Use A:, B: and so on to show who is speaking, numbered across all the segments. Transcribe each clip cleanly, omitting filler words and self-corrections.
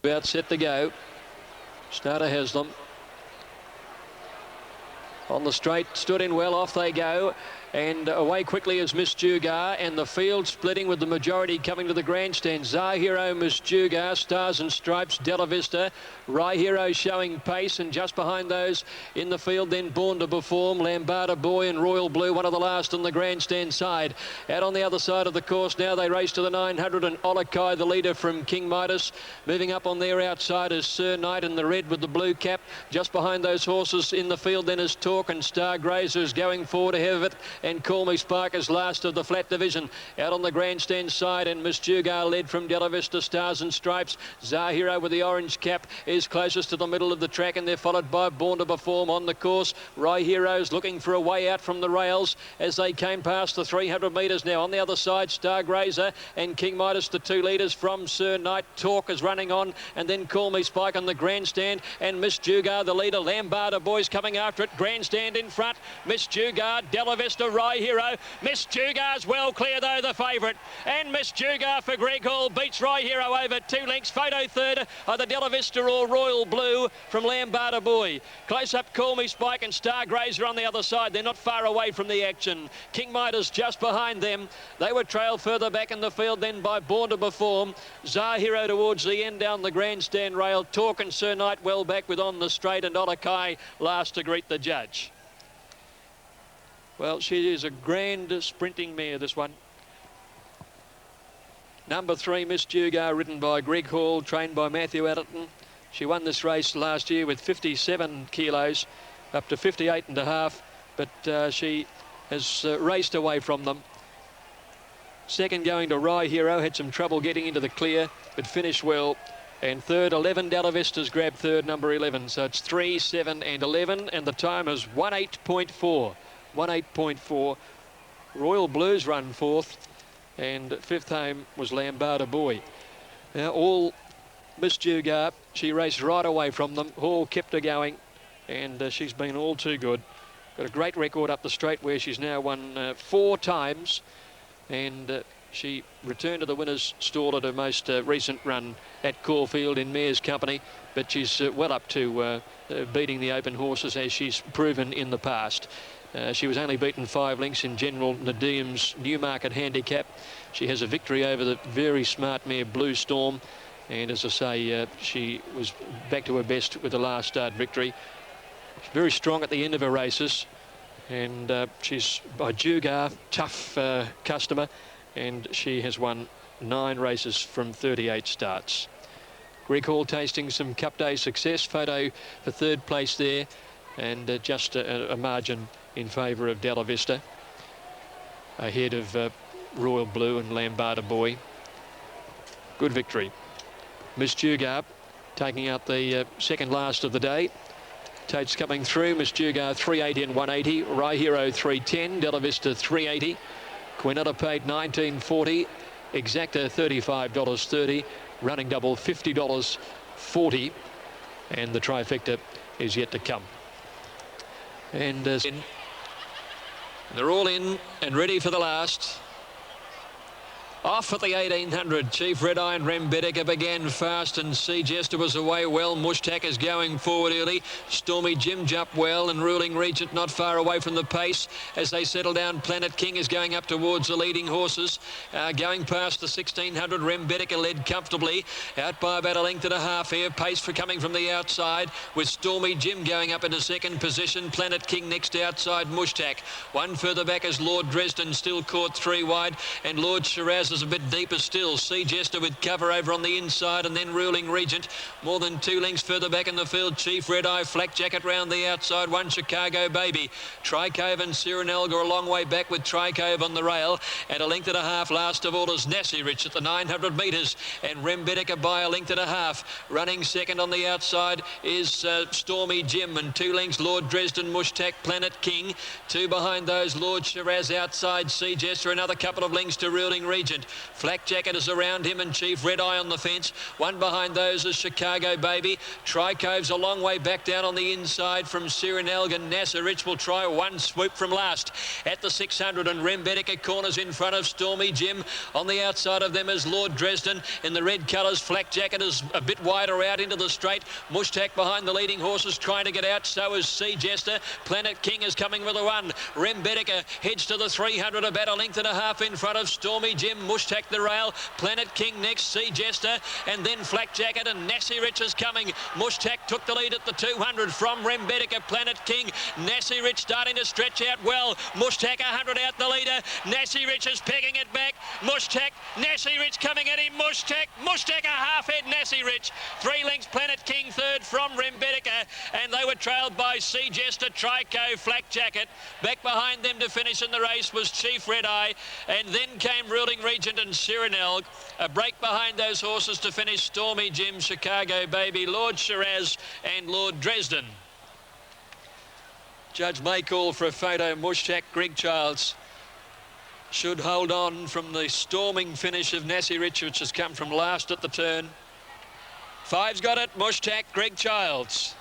A: About set to go. Starter has them. On the straight, stood in well, off they go. And away quickly is Miss Jugar, and the field splitting with the majority coming to the grandstand. Zahiro, Miss Jugar, Stars and Stripes, Della Vista, Rye Hero showing pace, and just behind those in the field then Born to Perform, Lambada Boy and Royal Blue, one of the last on the grandstand side. Out on the other side of the course now they race to the 900, and Olakai, the leader from King Midas. Moving up on their outside is Sir Knight in the red with the blue cap. Just behind those horses in the field then is Talk and Star Grazers going forward ahead of it. And Call Me Spark is last of the flat division. Out on the grandstand side, and Miss Jugar led from Della Vista, Stars and Stripes. Zahiro with the orange cap is closest to the middle of the track, and they're followed by Born to Perform on the course. Rye Heroes looking for a way out from the rails as they came past the 300 metres now. On the other side, Star Grazer and King Midas, the two leaders from Sir Knight. Talk is running on, and then Call Me Spike on the grandstand, and Miss Jugar, the leader. Lambada Boys coming after it. Grandstand in front. Miss Jugar, Della Vista, Rye Hero. Miss Jugar's well clear though, the favourite, and Miss Jugar for Greg Hall beats Rye Hero over 2 lengths. Photo third, either Della Vista or Royal Blue from Lambada Boy. Close up Call Me Spike and Star Grazer on the other side. They're not far away from the action. King Midas just behind them. They were trailed further back in the field then by Born to Perform. Zahiro towards the end down the grandstand rail. Talk and Sir Knight well back with On the Straight, and Olakai last to greet the judge. Well, she is a grand sprinting mare, this one. Number 3, Miss Jugar, ridden by Greg Hall, trained by Matthew Adderton. She won this race last year with 57 kilos, up to 58.5, but she has raced away from them. Second going to Rye Hero, had some trouble getting into the clear, but finished well. And third, 11, Della Vista's grabbed third, number 11. So it's 3, 7 and 11, and the time is 18.4. 18.4. Royal Blues run fourth, and fifth home was Lambada Boy. Now all Miss Jugar, she raced right away from them. Hall kept her going, and she's been all too good. Got a great record up the straight where she's now won 4 times, and she returned to the winner's stall at her most recent run at Caulfield in Mare's company, but she's well up to beating the open horses as she's proven in the past. She was only beaten 5 lengths in General Nadim's Newmarket handicap. She has a victory over the very smart mare Blue Storm, and as I say, she was back to her best with the last start victory. She's very strong at the end of her races, and she's by Jugar, tough customer, and she has won 9 races from 38 starts. Greg Hall tasting some Cup Day success. Photo for third place there, and just a margin in favour of Della Vista, ahead of Royal Blue and Lambada Boy. Good victory. Miss Jugar taking out the second last of the day. Tate's coming through. Miss Jugar 380 and 180. Rye Hero 310. Della Vista 380. Quinetta paid $19.40. Exacta $35.30. Running double $50.40. And the trifecta is yet to come. And they're all in and ready for the last. Off at the 1800, Chief Red Eye and Rembetica began fast, and Sea Jester was away well. Mushtak is going forward early. Stormy Jim jumped well, and Ruling Regent not far away from the pace as they settle down. Planet King is going up towards the leading horses. Going past the 1600, Rembetica led comfortably, out by about 1.5 lengths here. Pace for coming from the outside, with Stormy Jim going up into second position. Planet King next outside Mushtak. One further back is Lord Dresden, still caught 3 wide, and Lord Shiraz is a bit deeper still. Sea Jester with cover over on the inside, and then Ruling Regent more than 2 lengths further back in the field. Chief Red Eye, Flak Jacket round the outside. One Chicago Baby. Tricove and Cyrenelga a long way back with Tricove on the rail. At 1.5 lengths last of all is Nassie Rich at the 900 metres, and Rembetica by 1.5 lengths. Running second on the outside is Stormy Jim, and 2 lengths Lord Dresden, Mushtak, Planet King. 2 behind those, Lord Shiraz outside Sea Jester. Another couple of lengths to Ruling Regent. second. Flak Jacket is around him and Chief Red Eye on the fence. One behind those is Chicago Baby. Tricove's a long way back down on the inside from Cyrenelg, and Nasser Rich will try one swoop from last. At the 600, and Rembetica corners in front of Stormy Jim. On the outside of them is Lord Dresden. In the red colours, Flak Jacket is a bit wider out into the straight. Mushtak behind the leading horses trying to get out. So is Sea Jester. Planet King is coming with a one. Rembetica heads to the 300, about a length and a half in front of Stormy Jim. Mushtak the rail. Planet King next, Sea Jester, and then Flak Jacket, and Nassie Rich is coming. Mushtak took the lead at the 200 from Rembetica. Planet King. Nassie Rich starting to stretch out well. Mushtak 100 out the leader. Nassie Rich is pegging it back. Mushtak, Nassie Rich coming at him. Mushtak a half head. Nassie Rich. 3 lengths. Planet King third from Rembetica, and they were trailed by Sea Jester, Trico, Flak Jacket. Back behind them to finish in the race was Chief Red Eye, and then came Ruling Regent and Cyrenelg. A break behind those horses to finish Stormy Jim, Chicago Baby, Lord Shiraz and Lord Dresden. Judge may call for a photo. Mushtak, Greg Childs should hold on from the storming finish of Nassie Rich, which has come from last at the turn. 5's got it. Mushtak, Greg Childs.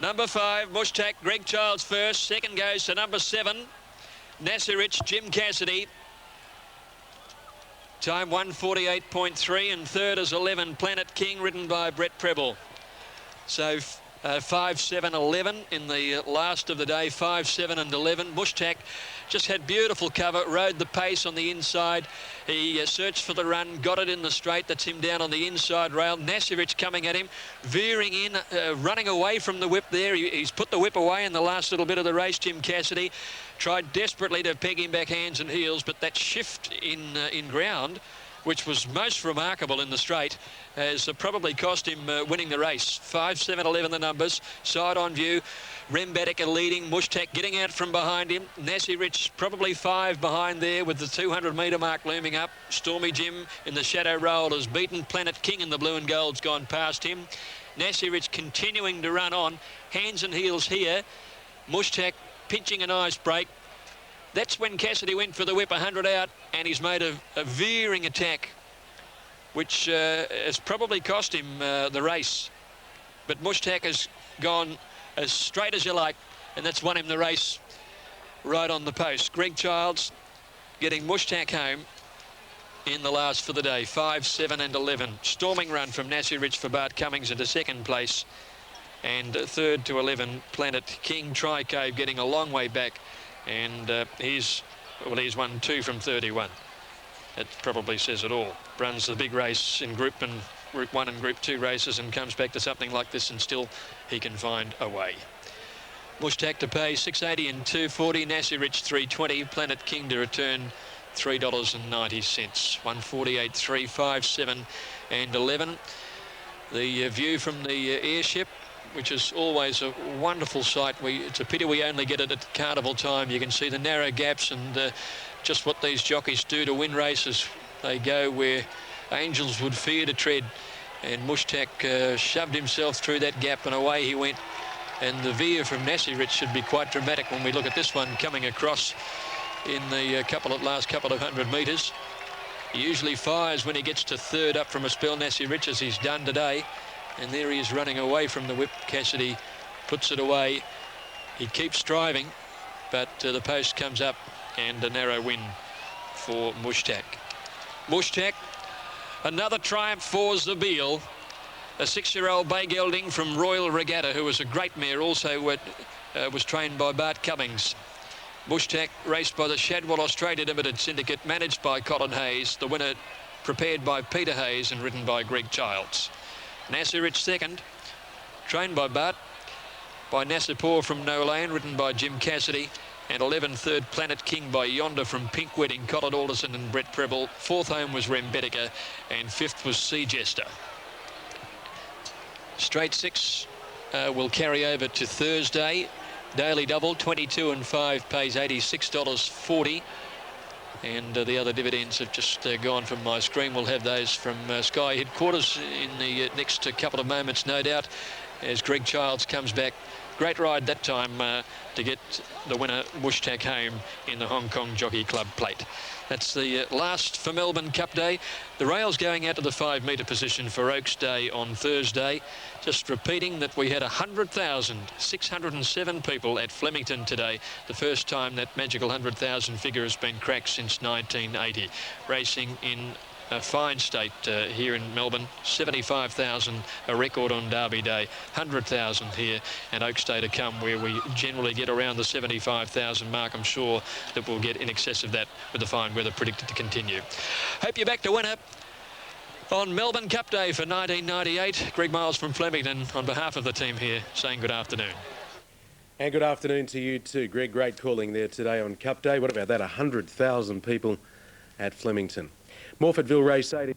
A: Number 5, Mushtak, Greg Childs first. Second goes to number 7, Nassie Rich, Jim Cassidy. Time 1:48.3, and third is 11, Planet King, ridden by Brett Preble. So 5, 7, 11 in the last of the day. 5, 7 and 11. Mushtak just had beautiful cover, rode the pace on the inside. He searched for the run, got it in the straight. That's him down on the inside rail. Nassie Rich coming at him, veering in, running away from the whip there. He's put the whip away in the last little bit of the race. Jim Cassidy tried desperately to peg him back hands and heels, but that shift in ground, which was most remarkable in the straight, has probably cost him winning the race. 5, 7, 11 the numbers. Side on view. Rembetica leading. Mushtak getting out from behind him. Nassie Rich probably 5 behind there with the 200 metre mark looming up. Stormy Jim in the shadow roll has beaten. Planet King in the blue and gold's gone past him. Nassie Rich continuing to run on. Hands and heels here. Mushtak pinching a nice break. That's when Cassidy went for the whip 100 out, and he's made a veering attack, which has probably cost him the race. But Mushtak has gone as straight as you like, and that's won him the race right on the post. Greg Childs getting Mushtak home in the last for the day. 5, 7 and 11. Storming run from Nassie Rich for Bart Cummings into second place, and third to 11, Planet King. Tricove getting a long way back, and he's won 2 from 31. It probably says it all. Runs the big race in Group 1 and Group 2 races and comes back to something like this, and still he can find a way. Mushtak to pay $6.80 and $2.40. Nassie Rich $3.20. Planet King to return $3.90. 148, 3, 5, 7 and 11. The view from the airship, which is always a wonderful sight. It's a pity we only get it at carnival time. You can see the narrow gaps and just what these jockeys do to win races. They go where angels would fear to tread, and Mushtak shoved himself through that gap and away he went. And the veer from Nassie Rich should be quite dramatic when we look at this one coming across in the last couple of 100 metres. He usually fires when he gets to third up from a spell, Nassie Rich, as he's done today. And there he is running away from the whip. Cassidy puts it away. He keeps striving, but the post comes up, and a narrow win for Mushtak. Mushtak, another triumph for Zabeel. A 6-year-old bay gelding from Royal Regatta, who was a great mare, also was trained by Bart Cummings. Mushtak raced by the Shadwell Australia Limited Syndicate, managed by Colin Hayes. The winner prepared by Peter Hayes and ridden by Greg Childs. Nassie Rich second, trained by Bart, by Nassipur from No Lane, ridden by Jim Cassidy, and 11 third, Planet King by Yonder from Pink Wedding, Colin Alderson and Brett Preble. Fourth home was Rembetica, and fifth was Sea Jester. Straight 6 will carry over to Thursday. Daily double, 22 and 5 pays $86.40. And the other dividends have just gone from my screen. We'll have those from Sky headquarters in the next couple of moments, no doubt, as Greg Childs comes back. Great ride that time to get the winner, Mushtak, home in the Hong Kong Jockey Club plate. That's the last for Melbourne Cup Day. The rails going out to the 5 metre position for Oaks Day on Thursday. Just repeating that we had 100,607 people at Flemington today. The first time that magical 100,000 figure has been cracked since 1980. Racing in a fine state here in Melbourne. 75,000, a record on Derby Day. 100,000 here, and Oaks Day to come, where we generally get around the 75,000 mark. I'm sure that we'll get in excess of that with the fine weather predicted to continue. Hope you're back to winner on Melbourne Cup Day for 1998. Greg Miles from Flemington on behalf of the team here saying good afternoon.
B: And good afternoon to you too, Greg. Great calling there today on Cup Day. What about that? 100,000 people at Flemington. Morfettville Race 8.